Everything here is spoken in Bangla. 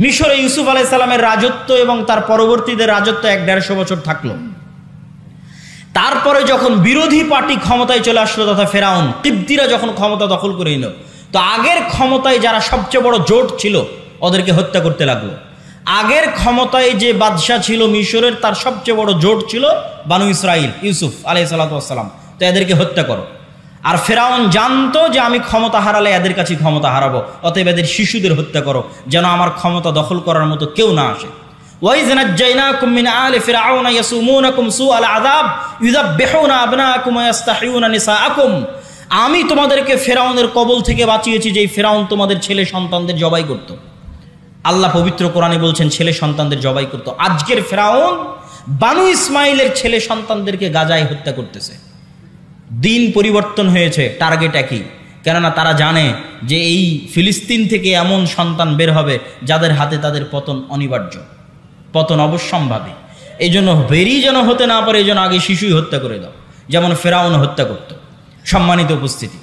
মিশরে ইউসুফ আলাইহিস সালামের রাজত্ব এবং তার পরবর্তীদের রাজত্ব ১-১৫০ বছর থাকলো। তারপরে যখন বিরোধী পার্টি ক্ষমতায় চলে আসলো, তথা ফেরাউন কিবতীরা যখন ক্ষমতা দখল করে নিল, তো আগের ক্ষমতায় যারা সবচেয়ে বড় জোট ছিল ওদেরকে হত্যা করতে লাগলো। আগের ক্ষমতায় যে বাদশাহ ছিল মিশরের, তার সবচেয়ে বড় জোট ছিল বানু ইসরাইল, ইউসুফ আলাইহিস সালাম। তো এদেরকে হত্যা করো। আর ফেরাউন জানতো যে আমি ক্ষমতা হারালে এদের কাছে ক্ষমতা হারাবো, অতএব এদের শিশুদের হত্যা করো যেন আমার ক্ষমতা দখল করার মতো কেউ না আসে। ওয়াইজ নাজ্জাইনাকুম মিন আলি ফিরআউনা ইয়াসুমুনাকুম সুআল আযাব ইউযাববিহুনা আবনাআকুম ওয়া ইস্তাহইউনা নিসাআকুম। আমি তোমাদেরকে ফেরাউনের কবল থেকে বাঁচিয়েছি, যেই ফেরাউন তোমাদের ছেলে সন্তানদের জবাই করত। আল্লাহ পবিত্র কোরআনে বলছেন ছেলে সন্তানদের জবাই করত। আজকের ফেরাউন বানু ইসমাইলের ছেলে সন্তানদেরকে গাজায় হত্যা করতেছে। দিন পরিবর্তন হয়েছে, টার্গেট একই। কেননা তারা জানে যে এই ফিলিস্তিন থেকে এমন সন্তান বের হবে যাদের হাতে তাদের পতন অনিবার্য, পতন অবশ্যম্ভাবী। এই জন্য বেরি যেন হতে না পারে, এই জন্য আগে শিশুই হত্যা করে দাও, যেমন ফেরাউন হত্যা করত। সম্মানিত উপস্থিতি।